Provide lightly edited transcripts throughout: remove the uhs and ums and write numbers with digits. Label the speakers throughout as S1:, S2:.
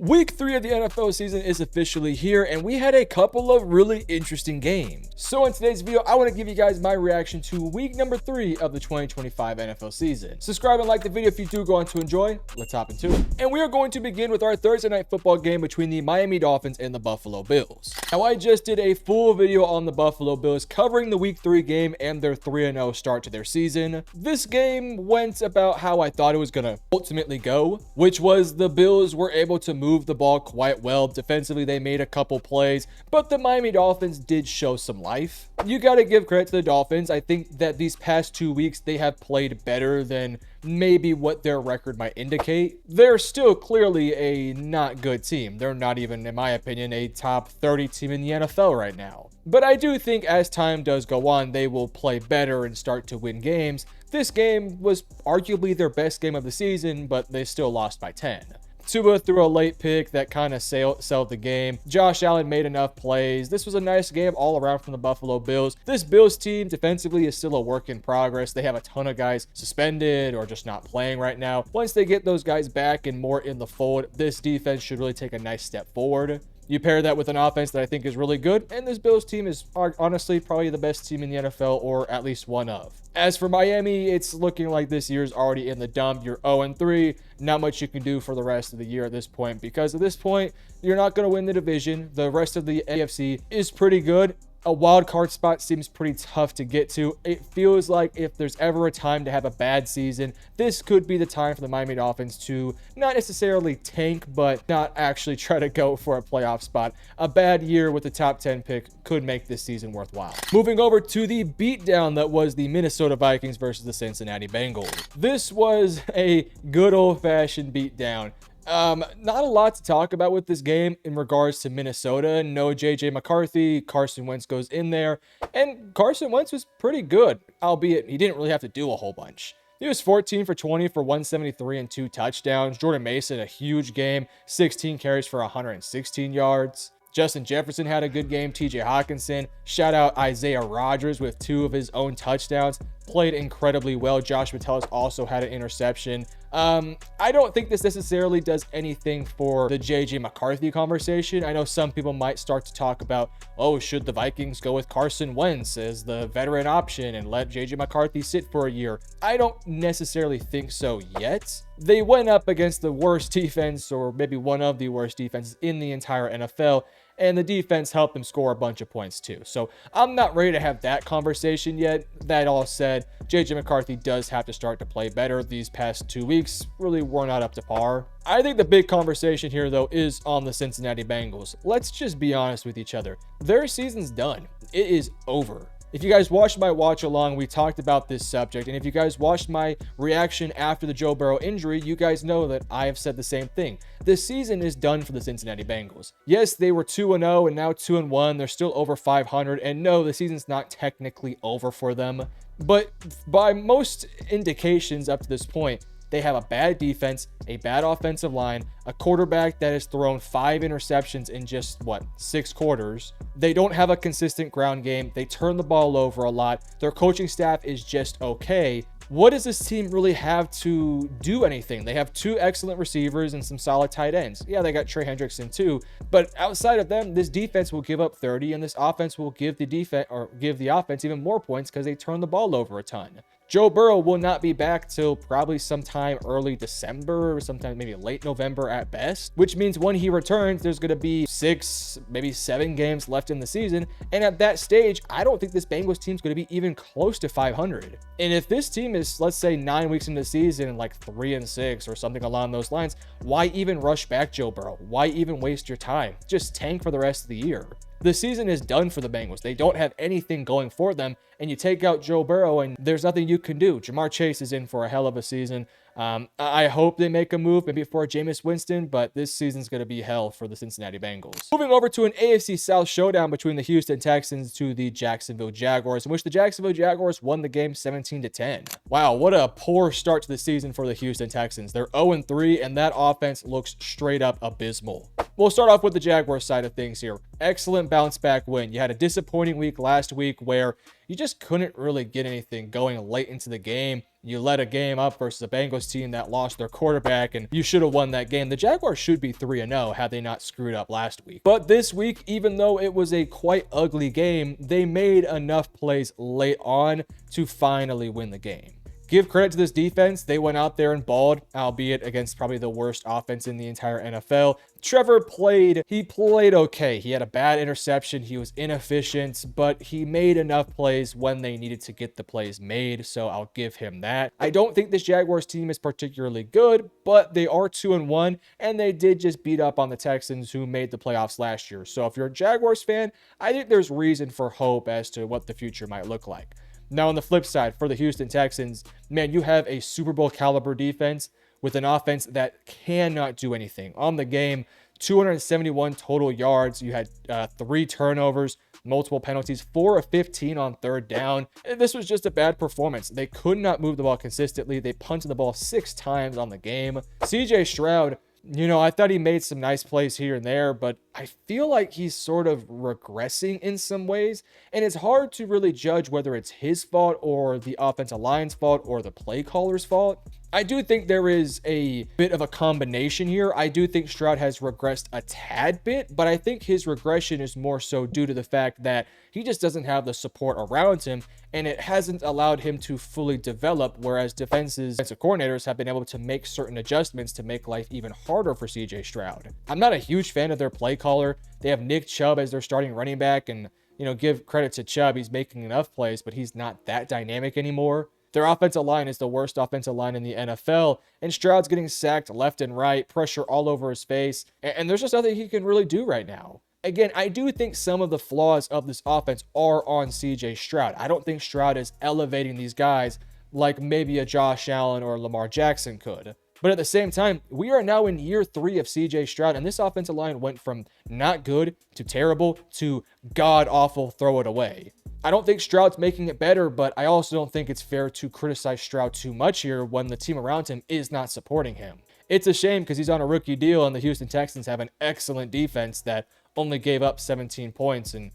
S1: Week 3 of the NFL season is officially here, and we had a couple of really interesting games. So in today's video, I want to give you guys my reaction to week number 3 of the 2025 NFL season. Subscribe and like the video if you do go on to enjoy. Let's hop into it. And we are going to begin with our Thursday night football game between the Miami Dolphins and the Buffalo Bills. Now, I just did a full video on the Buffalo Bills covering the week 3 game and their 3-0 start to their season. This game went about how I thought it was going to ultimately go, which was the Bills were able to move the ball quite well. Defensively, they made a couple plays, but the Miami Dolphins did show some life. You got to give credit to the Dolphins. I think that these past 2 weeks, they have played better than maybe what their record might indicate. They're still clearly a not good team. They're not even, in my opinion, a top 30 team in the NFL right now. But I do think as time does go on, they will play better and start to win games. This game was arguably their best game of the season, but they still lost by 10. Tua threw a late pick that kind of sold the game. Josh Allen made enough plays. This was a nice game all around from the Buffalo Bills. This Bills team defensively is still a work in progress. They have a ton of guys suspended or just not playing right now. Once they get those guys back and more in the fold, this defense should really take a nice step forward. You pair that with an offense that I think is really good, and this Bills team is honestly probably the best team in the NFL, or at least one of. As for Miami, it's looking like this year's already in the dump. You're 0-3. Not much you can do for the rest of the year at this point, because at this point, you're not going to win the division. The rest of the AFC is pretty good. A wild card spot seems pretty tough to get to. It feels like if there's ever a time to have a bad season, this could be the time for the Miami Dolphins to not necessarily tank, but not actually try to go for a playoff spot. A bad year with the top 10 pick could make this season worthwhile. Moving over to the beatdown that was the Minnesota Vikings versus the Cincinnati Bengals. This was a good old-fashioned beatdown. Not a lot to talk about with this game in regards to Minnesota. No JJ McCarthy. Carson Wentz goes in there, and Carson Wentz was pretty good, albeit he didn't really have to do a whole bunch. He was 14 for 20 for 173 and 2 touchdowns. Jordan Mason, a huge game, 16 carries for 116 yards. Justin Jefferson had a good game. TJ Hawkinson, shout out Isaiah Rodgers with 2 of his own touchdowns, played incredibly well. Josh Metellus also had an interception. I don't think this necessarily does anything for the JJ McCarthy conversation. I know some people might start to talk about, oh, should the Vikings go with Carson Wentz as the veteran option and let JJ McCarthy sit for a year? I don't necessarily think so yet. They went up against the worst defense, or maybe one of the worst defenses in the entire NFL, and the defense helped them score a bunch of points too. So I'm not ready to have that conversation yet. That all said, JJ McCarthy does have to start to play better. These past 2 weeks really were not up to par. I think the big conversation here, though, is on the Cincinnati Bengals. Let's just be honest with each other. Their season's done. It is over. If you guys watched my watch along, we talked about this subject. And if you guys watched my reaction after the Joe Burrow injury, you guys know that I have said the same thing. This season is done for the Cincinnati Bengals. Yes, they were 2-0 and now 2-1. They're still over 500. And no, the season's not technically over for them. But by most indications up to this point, they have a bad defense, a bad offensive line, a quarterback that has thrown 5 interceptions in just, 6 quarters. They don't have a consistent ground game. They turn the ball over a lot. Their coaching staff is just okay. What does this team really have to do anything? They have 2 excellent receivers and some solid tight ends. Yeah, they got Trey Hendrickson too, but outside of them, this defense will give up 30, and this offense will give the offense even more points because they turn the ball over a ton. Joe Burrow will not be back till probably sometime early December or sometime maybe late November at best, which means when he returns, there's going to be 6, maybe 7 games left in the season. And at that stage, I don't think this Bengals team is going to be even close to 500. And if this team is, let's say, 9 weeks into the season and like 3-6 or something along those lines, why even rush back Joe Burrow? Why even waste your time? Just tank for the rest of the year. The season is done for the Bengals. They don't have anything going for them, and you take out Joe Burrow, and there's nothing you can do. Jamar Chase is in for a hell of a season. I hope they make a move, maybe for Jameis Winston, but this season's going to be hell for the Cincinnati Bengals. Moving over to an AFC South showdown between the Houston Texans to the Jacksonville Jaguars, in which the Jacksonville Jaguars won the game 17-10. Wow, what a poor start to the season for the Houston Texans. They're 0-3, and that offense looks straight up abysmal. we'll start off with the Jaguars side of things here. Excellent bounce back win. You had a disappointing week last week where you just couldn't really get anything going late into the game. You let a game up versus a Bengals team that lost their quarterback, and you should have won that game. The Jaguars should be 3-0 had they not screwed up last week. But this week, even though it was a quite ugly game, they made enough plays late on to finally win the game. Give credit to this defense. They went out there and balled, albeit against probably the worst offense in the entire NFL. Trevor played okay. He had a bad interception. He was inefficient, but he made enough plays when they needed to get the plays made, so I'll give him that. I don't think this Jaguars team is particularly good, but they are 2-1, and they did just beat up on the Texans, who made the playoffs last year. So if you're a Jaguars fan, I think there's reason for hope as to what the future might look like. Now, on the flip side, for the Houston Texans, man, you have a Super Bowl caliber defense with an offense that cannot do anything. On the game, 271 total yards. You had 3 turnovers, multiple penalties, 4 of 15 on third down. This was just a bad performance. They could not move the ball consistently. They punted the ball 6 times on the game. CJ Stroud, I thought he made some nice plays here and there, but I feel like he's sort of regressing in some ways, and it's hard to really judge whether it's his fault or the offensive line's fault or the play caller's fault. I do think there is a bit of a combination here. I do think Stroud has regressed a tad bit, but I think his regression is more so due to the fact that he just doesn't have the support around him, and it hasn't allowed him to fully develop, whereas defensive coordinators have been able to make certain adjustments to make life even harder for CJ Stroud. I'm not a huge fan of their play caller. They have Nick Chubb as their starting running back, and give credit to Chubb. He's making enough plays, but he's not that dynamic anymore. Their offensive line is the worst offensive line in the NFL, and Stroud's getting sacked left and right, pressure all over his face, and there's just nothing he can really do right now. Again, I do think some of the flaws of this offense are on CJ Stroud. I don't think Stroud is elevating these guys like maybe a Josh Allen or Lamar Jackson could. But at the same time, we are now in year 3 of CJ Stroud, and this offensive line went from not good to terrible to god-awful, throw it away. I don't think Stroud's making it better, but I also don't think it's fair to criticize Stroud too much here when the team around him is not supporting him. It's a shame because he's on a rookie deal, and the Houston Texans have an excellent defense that only gave up 17 points and,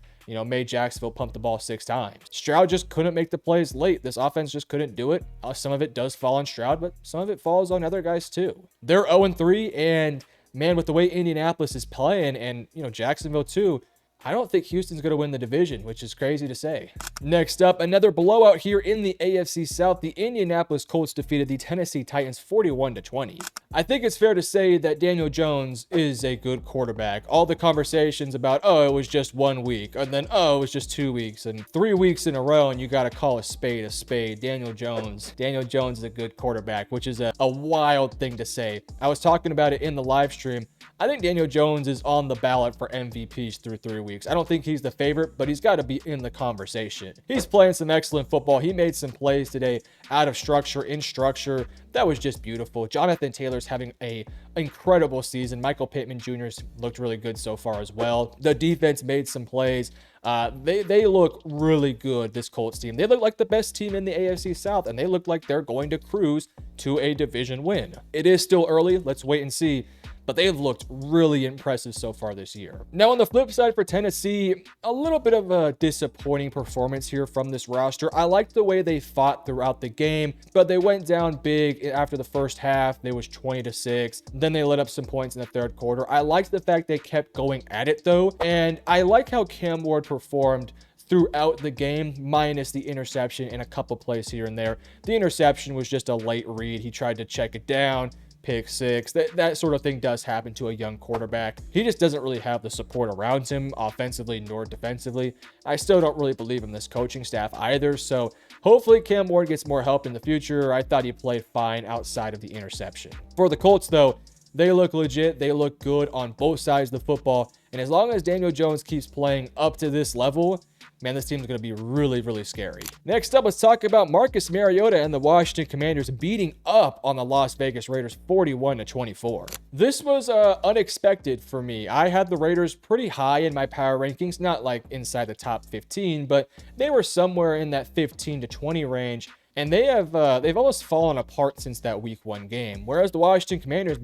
S1: made Jacksonville pump the ball 6 times. Stroud just couldn't make the plays late. This offense just couldn't do it. Some of it does fall on Stroud, but some of it falls on other guys too. They're 0-3, and man, with the way Indianapolis is playing and, Jacksonville too, I don't think Houston's going to win the division, which is crazy to say. Next up, another blowout here in the AFC South. The Indianapolis Colts defeated the Tennessee Titans 41-20. I think it's fair to say that Daniel Jones is a good quarterback. All the conversations about, it was just 1 week, and then, it was just 2 weeks, and 3 weeks in a row, and you got to call a spade a spade. Daniel Jones is a good quarterback, which is a wild thing to say. I was talking about it in the live stream. I think Daniel Jones is on the ballot for MVPs through 3 weeks. I don't think he's the favorite, but he's got to be in the conversation. He's playing some excellent football. He made some plays today out of structure, in structure. That was just beautiful. Jonathan Taylor's having an incredible season. Michael Pittman Jr.'s looked really good so far as well. The defense made some plays. They look really good, this Colts team. They look like the best team in the AFC South, and they look like they're going to cruise to a division win. It is still early. Let's wait and see. But they have looked really impressive so far this year. Now, on the flip side for Tennessee, a little bit of a disappointing performance here from this roster. I liked the way they fought throughout the game, but they went down big after the first half. They was 20-6. Then they let up some points in the third quarter. I liked the fact they kept going at it, though, and I like how Cam Ward performed throughout the game, minus the interception and a couple plays here and there. The interception was just a late read. He tried to check it down. Pick 6, that sort of thing does happen to a young quarterback. He just doesn't really have the support around him offensively nor defensively. I still don't really believe in this coaching staff either, so hopefully Cam Ward gets more help in the future. I thought he played fine outside of the interception. For the Colts though, they look legit. They look good on both sides of the football. And as long as Daniel Jones keeps playing up to this level, man, this team's going to be really, really scary. Next up, let's talk about Marcus Mariota and the Washington Commanders beating up on the Las Vegas Raiders 41-24. This was unexpected for me. I had the Raiders pretty high in my power rankings, not like inside the top 15, but they were somewhere in that 15-20 range. And they've almost fallen apart since that week 1 game. Whereas the Washington Commanders,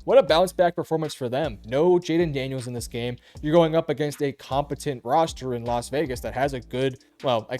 S1: what a bounce back performance for them. No Jaden Daniels in this game. You're going up against a competent roster in Las Vegas that has a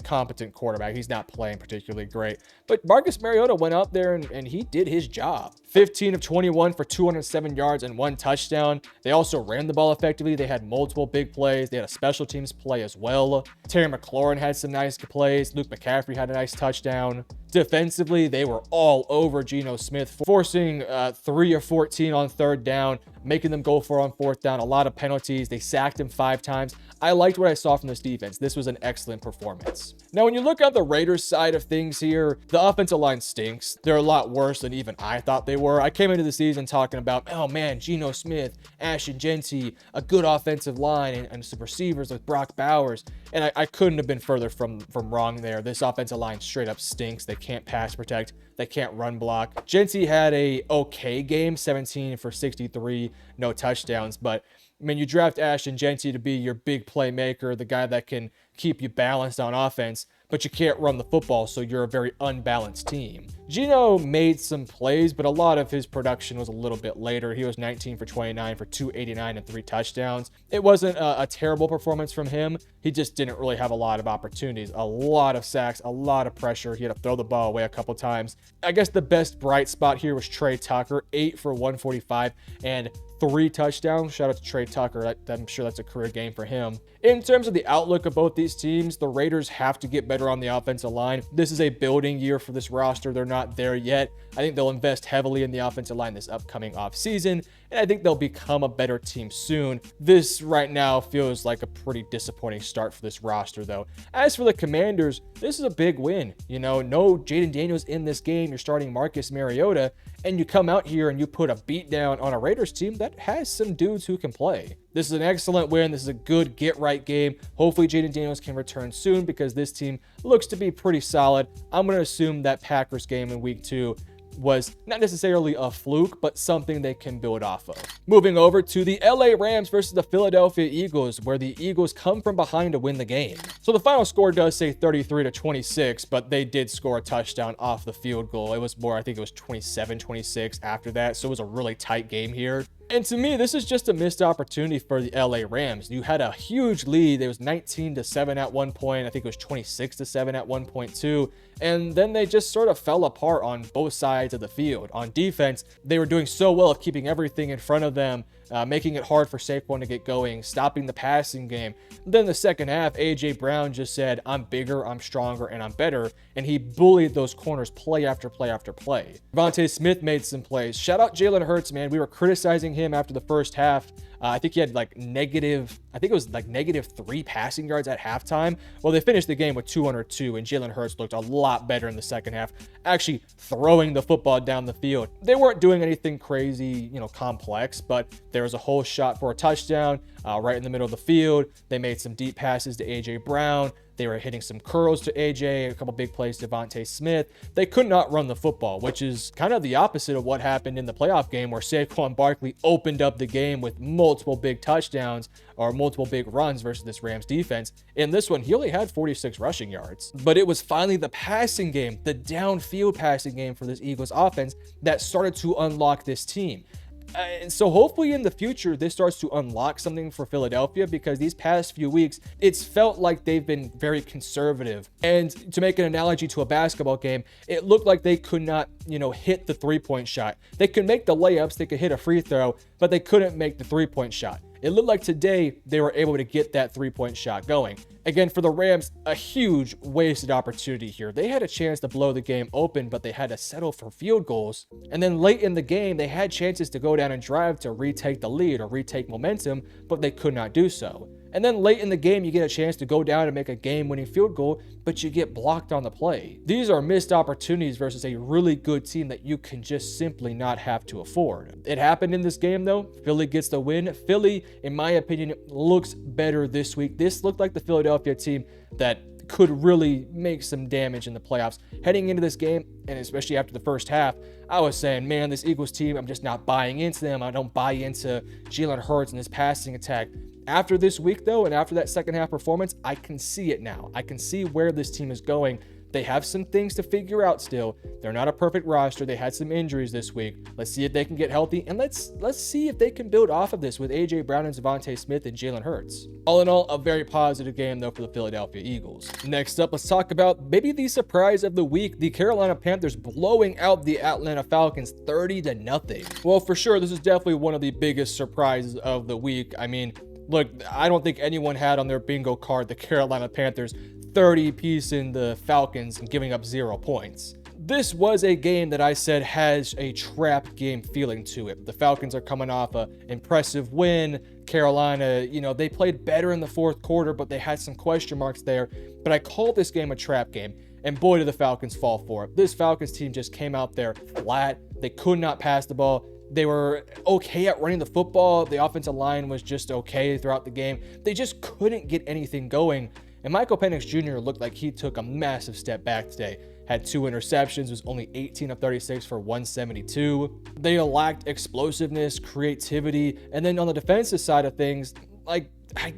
S1: competent quarterback. He's not playing particularly great, but Marcus Mariota went out there and he did his job. 15 of 21 for 207 yards and 1 touchdown. They also ran the ball effectively. They had multiple big plays. They had a special teams play as well. Terry McLaurin had some nice plays. Luke McCaffrey had a nice touchdown. Defensively, they were all over Geno Smith, forcing 3 of 14 on 3rd down, making them go for on 4th down. A lot of penalties. They sacked him 5 times. I liked what I saw from this defense. This was an excellent performance. Now, when you look at the Raiders side of things here, the offensive line stinks. They're a lot worse than even I thought they were. I came into the season talking about, oh man, Geno Smith, Ashton Jeanty, a good offensive line, and some receivers with Brock Bowers. And I couldn't have been further from wrong there. This offensive line straight up stinks. They can't pass protect. They can't run block. Jeanty had a okay game, 17 for 63, no touchdowns, but I mean, you draft Ashton Jeanty to be your big playmaker, the guy that can keep you balanced on offense, but you can't run the football, so you're a very unbalanced team. Geno made some plays, but a lot of his production was a little bit later. He was 19 for 29 for 289 and 3 touchdowns. It wasn't a terrible performance from him. He just didn't really have a lot of opportunities, a lot of sacks, a lot of pressure. He had to throw the ball away a couple times. I guess the best bright spot here was Trey Tucker, 8 for 145 and 3 touchdowns. Shout out to Trey Tucker. I'm sure that's a career game for him. In terms of the outlook of both these teams, the Raiders have to get better on the offensive line. This is a building year for this roster. They're not there yet. I think they'll invest heavily in the offensive line this upcoming offseason, and I think they'll become a better team soon. This right now feels like a pretty disappointing start for this roster, though. As for the Commanders, this is a big win. You know, no Jaden Daniels in this game. You're starting Marcus Mariota, and you come out here and you put a beat down on a Raiders team that has some dudes who can play. This is an excellent win. This is a good get-right game. Hopefully, Jaden Daniels can return soon because this team looks to be pretty solid. I'm going to assume that Packers game in Week 2 was not necessarily a fluke, but something they can build off of. Moving over to the LA Rams versus the Philadelphia Eagles, where the Eagles come from behind to win the game. So the final score does say 33-26, but they did score a touchdown off the field goal. It was more, I think it was 27-26 after that, so it was a really tight game here. And to me, this is just a missed opportunity for the LA Rams. You had a huge lead. It was 19-7 at one point. I think it was 26-7 at one point too. And then they just sort of fell apart on both sides of the field. On defense, they were doing so well of keeping everything in front of them, making it hard for Saquon to get going, stopping the passing game. Then the second half, A.J. Brown just said, I'm bigger, I'm stronger, and I'm better. And he bullied those corners play after play after play. Devontae Smith made some plays. Shout out Jalen Hurts, man. We were criticizing him after the first half. I think he had -3 passing yards at halftime. Well, they finished the game with 202, and Jalen Hurts looked a lot better in the second half, actually throwing the football down the field. They weren't doing anything crazy, complex, but there was a whole shot for a touchdown right in the middle of the field. They made some deep passes to A.J. Brown. They were hitting some curls to A.J., a couple big plays to Devontae Smith. They could not run the football, which is kind of the opposite of what happened in the playoff game where Saquon Barkley opened up the game with multiple big touchdowns or multiple big runs versus this Rams defense. In this one, he only had 46 rushing yards. But it was finally the passing game, the downfield passing game for this Eagles offense that started to unlock this team. And so hopefully in the future, this starts to unlock something for Philadelphia, because these past few weeks, it's felt like they've been very conservative. And to make an analogy to a basketball game, it looked like they could not, hit the 3-point shot. They could make the layups, they could hit a free throw, but they couldn't make the 3-point shot. It looked like today they were able to get that 3-point shot going. Again, for the Rams, a huge wasted opportunity here. They had a chance to blow the game open, but they had to settle for field goals. And then late in the game, they had chances to go down and drive to retake the lead or retake momentum, but they could not do so. And then late in the game, you get a chance to go down and make a game-winning field goal, but you get blocked on the play. These are missed opportunities versus a really good team that you can just simply not have to afford. It happened in this game, though. Philly gets the win. Philly, in my opinion, looks better this week. This looked like the Philadelphia team that could really make some damage in the playoffs. Heading into this game, and especially after the first half, I was saying, man, this Eagles team, I'm just not buying into them. I don't buy into Jalen Hurts and his passing attack. After this week, though, and after that second half performance, I can see it now. I can see where this team is going. They have some things to figure out still. They're not a perfect roster. They had some injuries this week. Let's see if they can get healthy, and let's see if they can build off of this with A.J. Brown and Devontae Smith and Jalen Hurts. All in all, a very positive game, though, for the Philadelphia Eagles. Next up, let's talk about maybe the surprise of the week, the Carolina Panthers blowing out the Atlanta Falcons 30-0. Well, for sure, this is definitely one of the biggest surprises of the week. I mean, look, I don't think anyone had on their bingo card the Carolina Panthers 30-piece in the Falcons and giving up 0 points. This was a game that I said has a trap game feeling to it. The Falcons are coming off an impressive win. Carolina, they played better in the fourth quarter, but they had some question marks there. But I called this game a trap game, and boy, did the Falcons fall for it. This Falcons team just came out there flat. They could not pass the ball. They were okay at running the football. The offensive line was just okay throughout the game. They just couldn't get anything going. And Michael Penix Jr. looked like he took a massive step back today. Had 2 interceptions, was only 18 of 36 for 172. They lacked explosiveness, creativity, and then on the defensive side of things,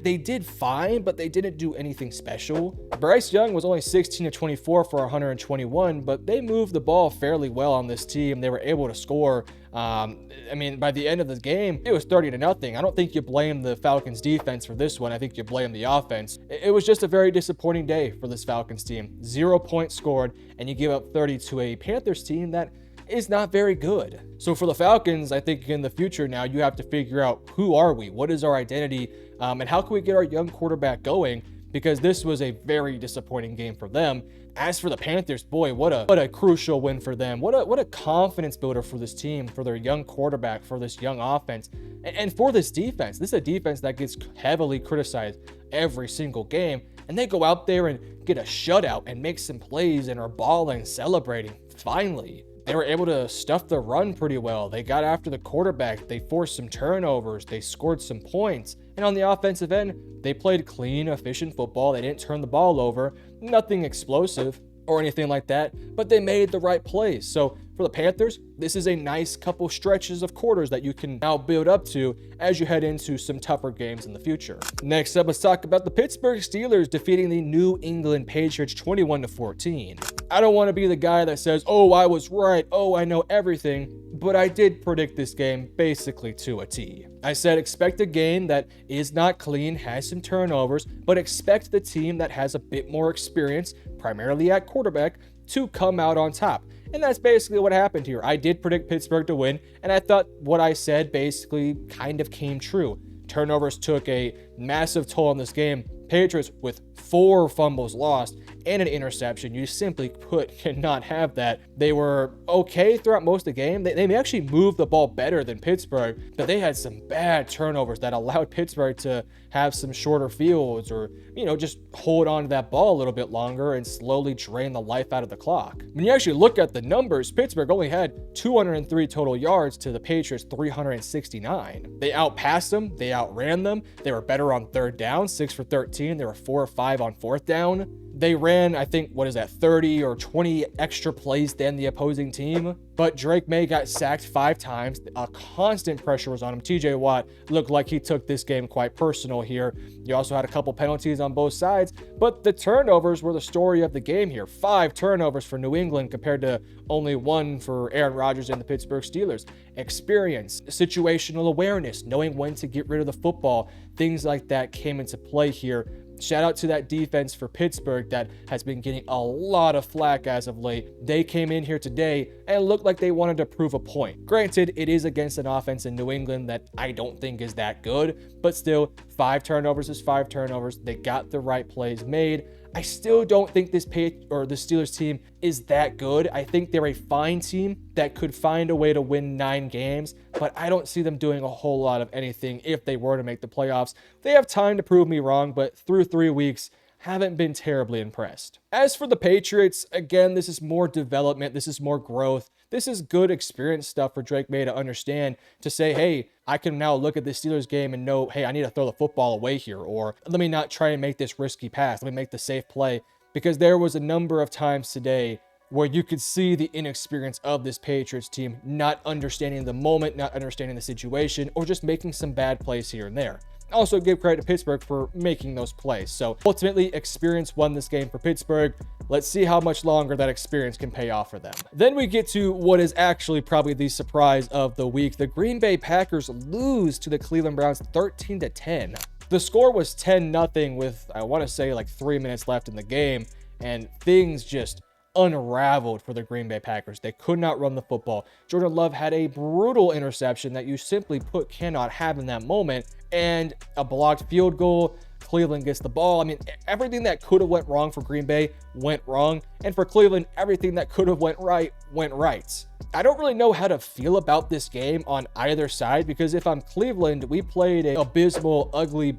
S1: they did fine, but they didn't do anything special. Bryce Young was only 16 of 24 for 121, but they moved the ball fairly well on this team. They were able to score. By the end of the game, it was 30-0. I don't think you blame the Falcons defense for this one. I think you blame the offense. It was just a very disappointing day for this Falcons team. 0 points scored, and you give up 30 to a Panthers team that is not very good. So for the Falcons, I think in the future now, you have to figure out, who are we? What is our identity? And how can we get our young quarterback going? Because this was a very disappointing game for them. As for the Panthers, boy, what a crucial win for them. What a confidence builder for this team, for their young quarterback, for this young offense, and for this defense. This is a defense that gets heavily criticized every single game, and they go out there and get a shutout and make some plays and are balling, celebrating. Finally, they were able to stuff the run pretty well. They got after the quarterback. They forced some turnovers. They scored some points. And on the offensive end, they played clean, efficient football. They didn't turn the ball over. Nothing explosive or anything like that, but they made the right plays. So for the Panthers, this is a nice couple stretches of quarters that you can now build up to as you head into some tougher games in the future. Next up, let's talk about the Pittsburgh Steelers defeating the New England Patriots 21-14. I don't want to be the guy that says, oh, I was right, oh, I know everything, but I did predict this game basically to a T. I said expect a game that is not clean, has some turnovers, but expect the team that has a bit more experience, primarily at quarterback, to come out on top. And that's basically what happened here. I did predict Pittsburgh to win, and I thought what I said basically kind of came true. Turnovers took a massive toll on this game. Patriots with 4 fumbles lost and an interception. You simply cannot have that. They were okay throughout most of the game. They actually moved the ball better than Pittsburgh, but they had some bad turnovers that allowed Pittsburgh to have some shorter fields or, just hold on to that ball a little bit longer and slowly drain the life out of the clock. When you actually look at the numbers, Pittsburgh only had 203 total yards to the Patriots 369. They outpassed them. They outran them. They were better on third down, 6 for 13. They were 4 or 5 on fourth down. They ran, I think, 30 or 20 extra plays than the opposing team. But Drake May got sacked 5 times. A constant pressure was on him. TJ Watt looked like he took this game quite personal here. You also had a couple penalties on both sides, but the turnovers were the story of the game here. 5 turnovers for New England compared to only 1 for Aaron Rodgers and the Pittsburgh Steelers. Experience, situational awareness, knowing when to get rid of the football, things like that came into play here. Shout out to that defense for Pittsburgh that has been getting a lot of flack as of late. They came in here today and looked like they wanted to prove a point. Granted, it is against an offense in New England that I don't think is that good, but still, 5 turnovers is 5 turnovers. They got the right plays made. I still don't think the Steelers team is that good. I think they're a fine team that could find a way to win 9 games, but I don't see them doing a whole lot of anything if they were to make the playoffs. They have time to prove me wrong, but through 3 weeks, haven't been terribly impressed. As for the Patriots, again, this is more development. This is more growth. This is good experience stuff for Drake May to understand, to say, hey, I can now look at the Steelers game and know, hey, I need to throw the football away here, or let me not try and make this risky pass. Let me make the safe play, because there was a number of times today where you could see the inexperience of this Patriots team, not understanding the moment, not understanding the situation, or just making some bad plays here and there. Also give credit to Pittsburgh for making those plays. So ultimately, experience won this game for Pittsburgh. let's see how much longer that experience can pay off for them. Then we get to what is actually probably the surprise of the week. The Green Bay Packers lose to the Cleveland Browns 13-10. The score was 10-0 with, I want to say, like 3 minutes left in the game, and things just unraveled for the Green Bay Packers. They could not run the football. Jordan Love had a brutal interception that you simply put cannot have in that moment, and a blocked field goal. Cleveland gets the ball. I mean, everything that could have went wrong for Green Bay went wrong, and for Cleveland, everything that could have went right went right. I don't really know how to feel about this game on either side, because if I'm Cleveland, we played a abysmal, ugly,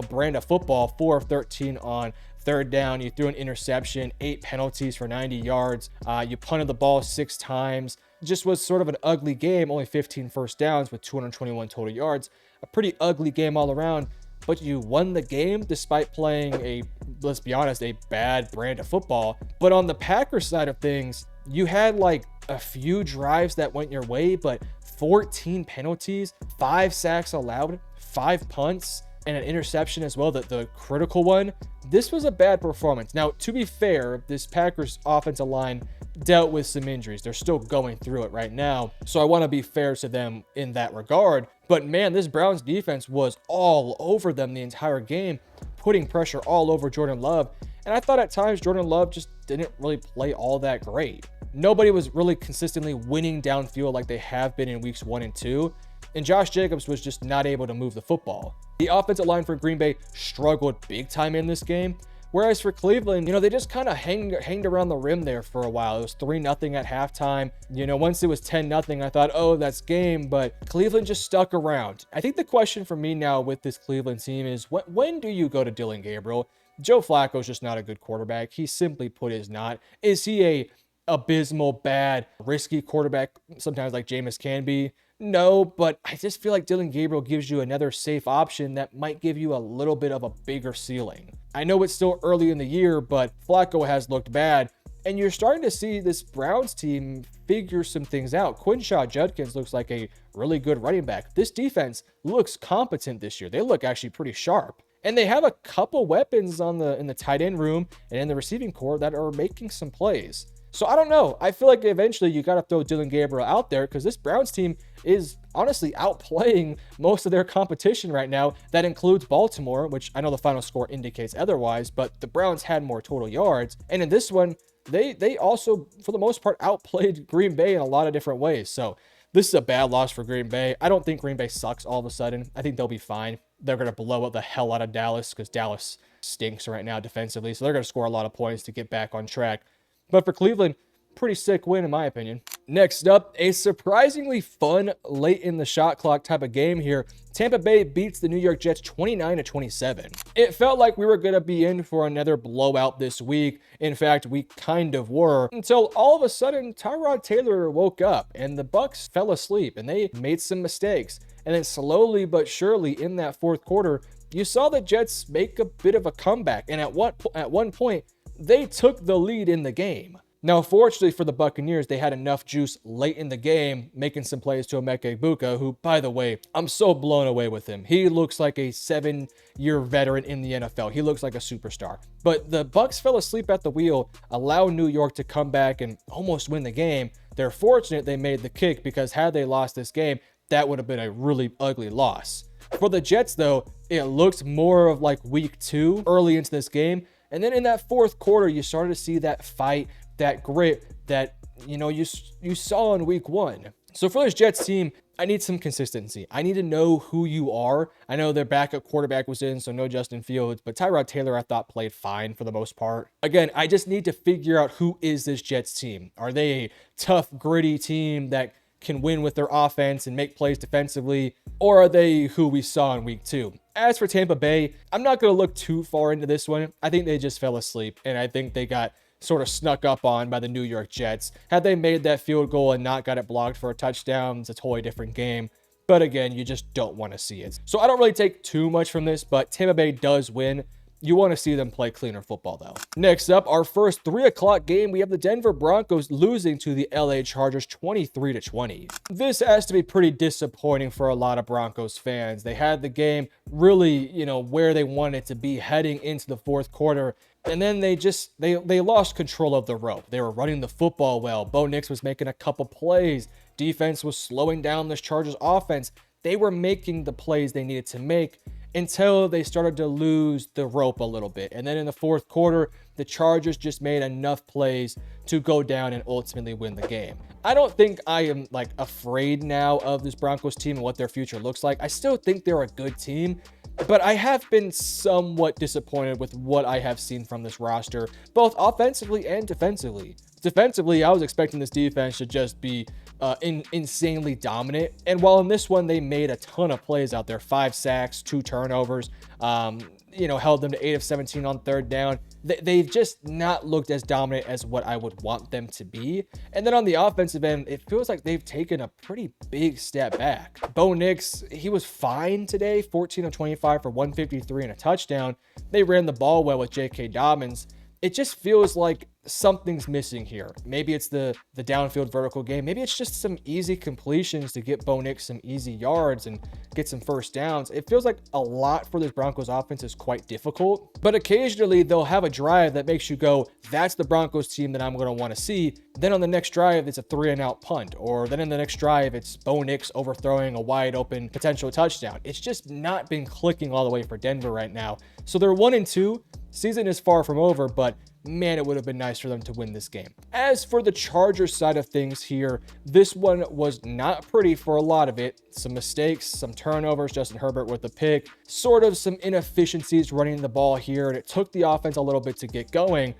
S1: brand of football, 4 of 13 on third down. You threw an interception, 8 penalties for 90 yards. You punted the ball 6 times. Just was sort of an ugly game, only 15 first downs with 221 total yards. A pretty ugly game all around, but you won the game despite playing let's be honest, a bad brand of football. But on the Packers side of things, you had like a few drives that went your way, but 14 penalties, 5 sacks allowed, 5 punts, and an interception as well, the critical one. This was a bad performance. Now, to be fair, this Packers offensive line dealt with some injuries. They're still going through it right now, so I want to be fair to them in that regard. But man, this Browns defense was all over them the entire game, putting pressure all over Jordan Love. And I thought at times Jordan Love just didn't really play all that great. Nobody was really consistently winning downfield like they have been in weeks 1 and 2. And Josh Jacobs was just not able to move the football. The offensive line for Green Bay struggled big time in this game. Whereas for Cleveland, they just kind of hanged around the rim there for a while. It was 3-0 at halftime. Once it was 10-0, I thought, oh, that's game. But Cleveland just stuck around. I think the question for me now with this Cleveland team is, when do you go to Dylan Gabriel? Joe Flacco's just not a good quarterback. He simply put is not. Is he a abysmal, bad, risky quarterback sometimes like Jameis can be? No, but I just feel like Dylan Gabriel gives you another safe option that might give you a little bit of a bigger ceiling. I know it's still early in the year, but Flacco has looked bad, and you're starting to see this Browns team figure some things out. Quinshaw Judkins looks like a really good running back. This defense looks competent this year. They look actually pretty sharp. And they have a couple weapons in the tight end room and in the receiving core that are making some plays. So I don't know. I feel like eventually you got to throw Dylan Gabriel out there, because this Browns team is honestly outplaying most of their competition right now. That includes Baltimore, which I know the final score indicates otherwise, but the Browns had more total yards. And in this one, they also, for the most part, outplayed Green Bay in a lot of different ways. So this is a bad loss for Green Bay. I don't think Green Bay sucks all of a sudden. I think they'll be fine. They're going to blow up the hell out of Dallas, because Dallas stinks right now defensively. So they're going to score a lot of points to get back on track. But for Cleveland, pretty sick win in my opinion. Next up, a surprisingly fun late in the shot clock type of game here. Tampa Bay beats the New York Jets 29-27. It felt like we were going to be in for another blowout this week. In fact, we kind of were, until all of a sudden Tyrod Taylor woke up and the Bucs fell asleep and they made some mistakes. And then slowly but surely in that fourth quarter, you saw the Jets make a bit of a comeback. And at one point, they took the lead in the game. Now, fortunately for the Buccaneers, they had enough juice late in the game, making some plays to Emeka Egbuka, who, by the way, I'm so blown away with him. He looks like a 7-year veteran in the NFL. He looks like a superstar. But the Bucs fell asleep at the wheel, allowed New York to come back and almost win the game. They're fortunate they made the kick, because had they lost this game, that would have been a really ugly loss. For the Jets, though, it looked more of like week 2 early into this game. And then in that fourth quarter, you started to see that fight, that grit that, you saw in week 1. So for this Jets team, I need some consistency. I need to know who you are. I know their backup quarterback was in, so no Justin Fields, but Tyrod Taylor I thought played fine for the most part. Again, I just need to figure out who is this Jets team. Are they a tough, gritty team that can win with their offense and make plays defensively, or are they who we saw in week 2? As for Tampa Bay, I'm not going to look too far into this one. I think they just fell asleep, and I think they got sort of snuck up on by the New York Jets. Had they made that field goal and not got it blocked for a touchdown, it's a totally different game. But again, you just don't want to see it. So I don't really take too much from this, but Tampa Bay does win. You want to see them play cleaner football, though. Next up, our first 3 o'clock game, we have the Denver Broncos losing to the LA Chargers 23-20. This has to be pretty disappointing for a lot of Broncos fans. They had the game really, where they wanted it to be heading into the fourth quarter, And then they lost control of the rope. They were running the football well. Bo Nix was making a couple plays. Defense was slowing down this Chargers offense. They were making the plays they needed to make until they started to lose the rope a little bit. And then in the fourth quarter, the Chargers just made enough plays to go down and ultimately win the game. I don't think I am like afraid now of this Broncos team and what their future looks like. I still think they're a good team, but I have been somewhat disappointed with what I have seen from this roster, both offensively and defensively. Defensively, I was expecting this defense to just be insanely dominant. And while in this one, they made a ton of plays out there, 5 sacks, 2 turnovers, held them to 8 of 17 on third down. They've just not looked as dominant as what I would want them to be. And then on the offensive end, it feels like they've taken a pretty big step back. Bo Nix, he was fine today, 14 of 25 for 153 and a touchdown. They ran the ball well with J.K. Dobbins. It just feels like something's missing here. Maybe it's the downfield vertical game. Maybe it's just some easy completions to get Bo Nix some easy yards and get some first downs. It feels like a lot for this Broncos offense is quite difficult, but occasionally they'll have a drive that makes you go, that's the Broncos team that I'm going to want to see. Then on the next drive, it's a 3-and-out punt, or then in the next drive, it's Bo Nix overthrowing a wide open potential touchdown. It's just not been clicking all the way for Denver right now. So they're 1-2. Season is far from over, but man, it would have been nice for them to win this game. As for the Chargers side of things here, this one was not pretty for a lot of it. Some mistakes, some turnovers, Justin Herbert with a pick, sort of some inefficiencies running the ball here, and it took the offense a little bit to get going.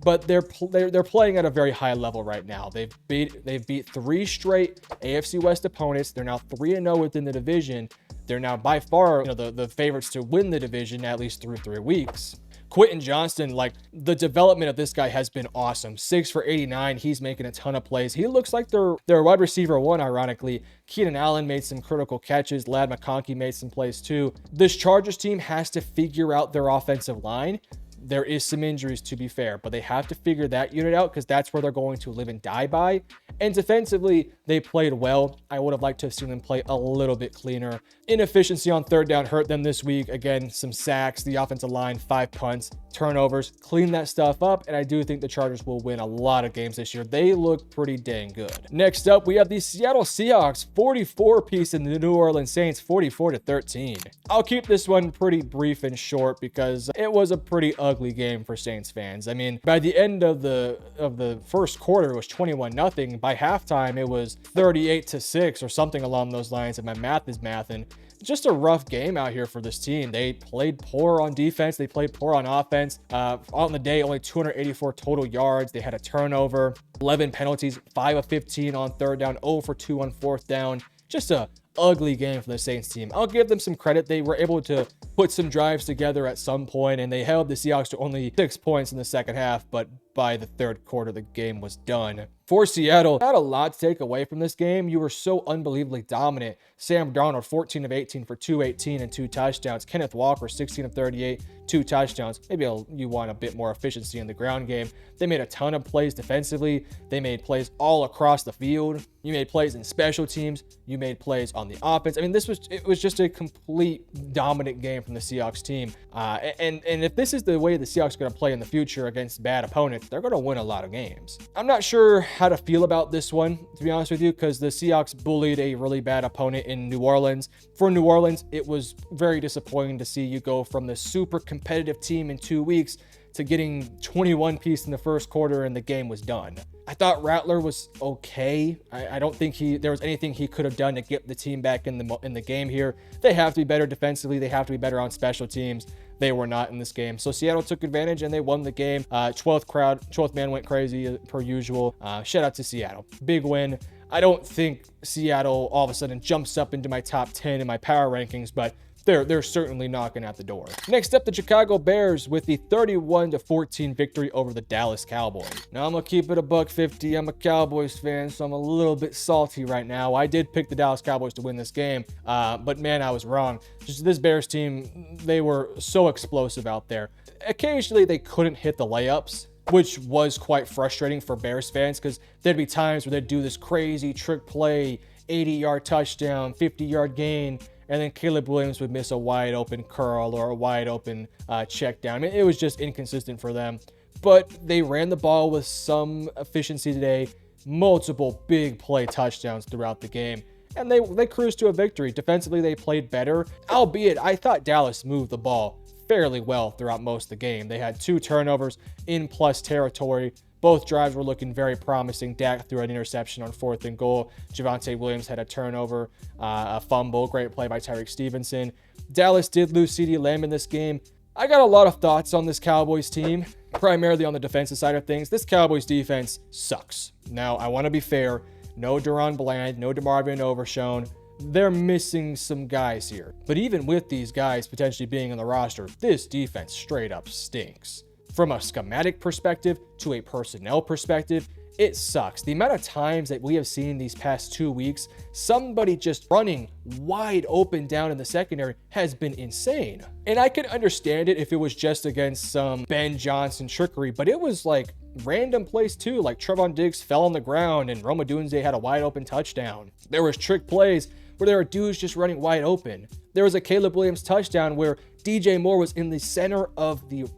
S1: But they're playing at a very high level right now. They've beat 3 straight AFC West opponents. They're now 3-0 within the division. They're now by far the favorites to win the division, at least through 3 weeks. Quentin Johnston, like, the development of this guy has been awesome. 6 for 89. He's making a ton of plays. He looks like their wide receiver 1, ironically. Keenan Allen made some critical catches. Ladd McConkey made some plays too. This Chargers team has to figure out their offensive line. There is some injuries, to be fair, but they have to figure that unit out because that's where they're going to live and die by. And defensively, they played well. I would have liked to have seen them play a little bit cleaner. Inefficiency on third down hurt them this week. Again, some sacks, the offensive line, 5 punts, turnovers. Clean that stuff up, and I do think the Chargers will win a lot of games this year. They look pretty dang good. Next up, we have the Seattle Seahawks, 44-piece, and the New Orleans Saints, 44-13. I'll keep this one pretty brief and short because it was a pretty ugly game for Saints fans. I mean, by the end of the first quarter, it was 21-0. By halftime, it was 38-6 or something along those lines, and my math is mathing. Just a rough game out here for this team. They played poor on defense. They played poor on offense. On the day, only 284 total yards. They had a turnover, 11 penalties, 5 of 15 on third down, 0 for 2 on fourth down. Just a ugly game for the Saints team. I'll give them some credit. They were able to put some drives together at some point, and they held the Seahawks to only 6 points in the second half, but by the third quarter, the game was done. For Seattle, not a lot to take away from this game. You were so unbelievably dominant. Sam Darnold, 14 of 18 for 218 and 2 touchdowns. Kenneth Walker, 16 of 38, 2 touchdowns. Maybe you want a bit more efficiency in the ground game. They made a ton of plays defensively. They made plays all across the field. You made plays in special teams. You made plays on the offense. I mean, it was just a complete dominant game from the Seahawks team. And if this is the way the Seahawks are going to play in the future against bad opponents, they're going to win a lot of games. I'm not sure how to feel about this one, to be honest with you, because the Seahawks bullied a really bad opponent in New Orleans. For New Orleans, it was very disappointing to see you go from the super competitive team in 2 weeks to getting 21-piece in the first quarter and the game was done. I thought Rattler was okay. I don't think there was anything he could have done to get the team back in the game here. They have to be better defensively. They have to be better on special teams. They were not in this game. So Seattle took advantage and they won the game. 12th man went crazy per usual. Shout out to Seattle. Big win. I don't think Seattle all of a sudden jumps up into my top 10 in my power rankings, but they're certainly knocking at the door. Next up, the Chicago Bears with the 31-14 victory over the Dallas Cowboys. Now, I'm going to keep it $150. I'm a Cowboys fan, so I'm a little bit salty right now. I did pick the Dallas Cowboys to win this game, but man, I was wrong. Just this Bears team, they were so explosive out there. Occasionally, they couldn't hit the layups, which was quite frustrating for Bears fans because there'd be times where they'd do this crazy trick play, 80-yard touchdown, 50-yard gain, and then Caleb Williams would miss a wide open curl or a wide open check down. I mean, it was just inconsistent for them, but they ran the ball with some efficiency today, multiple big play touchdowns throughout the game, and they cruised to a victory. Defensively, they played better, albeit I thought Dallas moved the ball fairly well throughout most of the game. They had 2 turnovers in plus territory. Both drives were looking very promising. Dak threw an interception on 4th and goal. Javonte Williams had a turnover, a fumble. Great play by Tyreek Stevenson. Dallas did lose CeeDee Lamb in this game. I got a lot of thoughts on this Cowboys team, primarily on the defensive side of things. This Cowboys defense sucks. Now, I want to be fair. No Deron Bland, no DeMarvin Overshown. They're missing some guys here. But even with these guys potentially being on the roster, this defense straight up stinks. From a schematic perspective to a personnel perspective, it sucks. The amount of times that we have seen these past 2 weeks, somebody just running wide open down in the secondary has been insane. And I could understand it if it was just against some Ben Johnson trickery, but it was like random plays too. Like Trevon Diggs fell on the ground and Rome Odunze had a wide open touchdown. There was trick plays where there were dudes just running wide open. There was a Caleb Williams touchdown where DJ Moore was in the center of the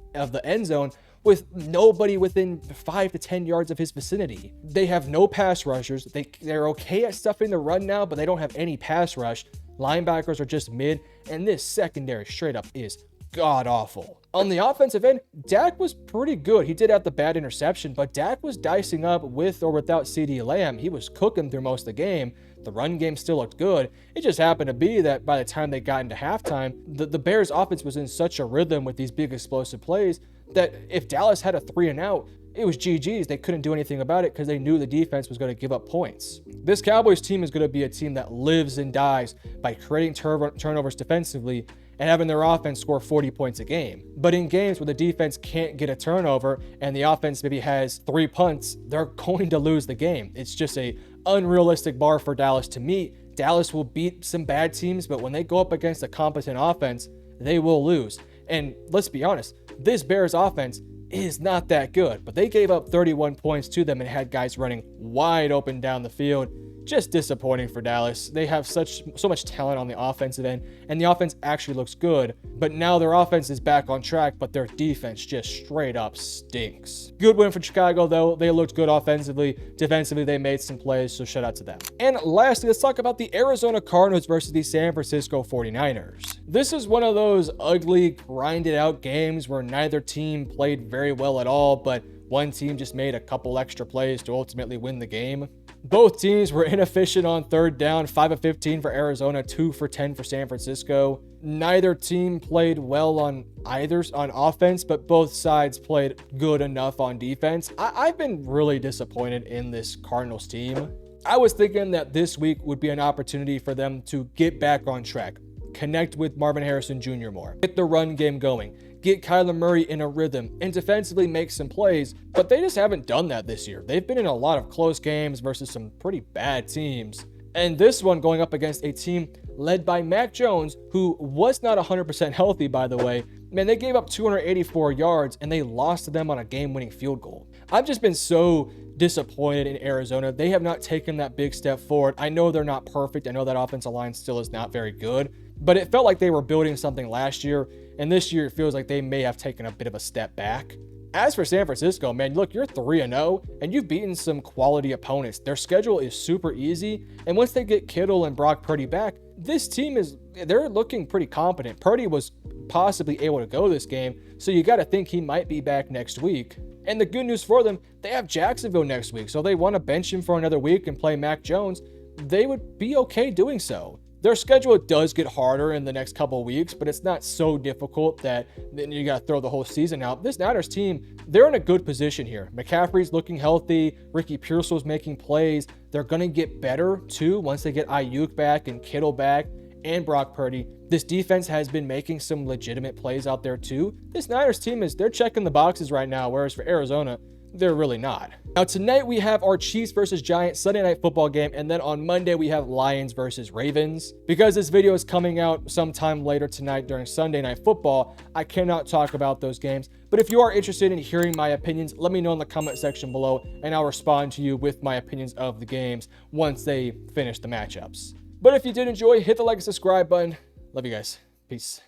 S1: end zone with nobody within 5 to 10 yards of his vicinity. They have no pass rushers. They're okay at stuffing the run now, but they don't have any pass rush. Linebackers are just mid, and this secondary straight up is god awful. On the offensive end, Dak was pretty good. He did have the bad interception, but Dak was dicing up with or without CeeDee Lamb. He was cooking through most of the game. The run game still looked good. It just happened to be that by the time they got into halftime, the Bears offense was in such a rhythm with these big explosive plays that if Dallas had a 3 and out, it was GG's. They couldn't do anything about it because they knew the defense was going to give up points. This Cowboys team is going to be a team that lives and dies by creating turnovers defensively and having their offense score 40 points a game. But in games where the defense can't get a turnover and the offense maybe has 3 punts, they're going to lose the game. It's just a unrealistic bar for Dallas to meet. Dallas will beat some bad teams, but when they go up against a competent offense, they will lose. And let's be honest, this Bears offense is not that good, but they gave up 31 points to them and had guys running wide open down the field. Just disappointing for Dallas. They have so much talent on the offensive end, and the offense actually looks good, but now their offense is back on track, but their defense just straight up stinks. Good win for Chicago, though. They looked good offensively. Defensively, they made some plays, so shout out to them. And lastly, let's talk about the Arizona Cardinals versus the San Francisco 49ers. This is one of those ugly, grinded out games where neither team played very well at all, but one team just made a couple extra plays to ultimately win the game. Both teams were inefficient on 3rd down, 5 of 15 for Arizona, 2 for 10 for San Francisco. Neither team played well on offense, but both sides played good enough on defense. I've been really disappointed in this Cardinals team. I was thinking that this week would be an opportunity for them to get back on track, connect with Marvin Harrison Jr. more, get the run game going, get Kyler Murray in a rhythm, and defensively make some plays, but they just haven't done that this year. They've been in a lot of close games versus some pretty bad teams. And this one going up against a team led by Mac Jones, who was not 100% healthy, by the way. Man, they gave up 284 yards, and they lost to them on a game-winning field goal. I've just been so disappointed in Arizona. They have not taken that big step forward. I know they're not perfect. I know that offensive line still is not very good, but it felt like they were building something last year, and this year it feels like they may have taken a bit of a step back. As for San Francisco, man, look, you're 3-0, and you've beaten some quality opponents. Their schedule is super easy, and once they get Kittle and Brock Purdy back, this team they're looking pretty competent. Purdy was possibly able to go this game, so you got to think he might be back next week. And the good news for them, they have Jacksonville next week, so they want to bench him for another week and play Mac Jones. They would be okay doing so. Their schedule does get harder in the next couple of weeks, but it's not so difficult that then you got to throw the whole season out. This Niners team, they're in a good position here. McCaffrey's looking healthy. Ricky Pearsall's making plays. They're going to get better, too, once they get Ayuk back and Kittle back and Brock Purdy. This defense has been making some legitimate plays out there, too. This Niners team they're checking the boxes right now, whereas for Arizona, they're really not. Now, tonight we have our Chiefs versus Giants Sunday night football game, and then on Monday we have Lions versus Ravens. Because this video is coming out sometime later tonight during Sunday night football, I cannot talk about those games. But if you are interested in hearing my opinions, let me know in the comment section below, and I'll respond to you with my opinions of the games once they finish the matchups. But if you did enjoy, hit the like and subscribe button. Love you guys. Peace.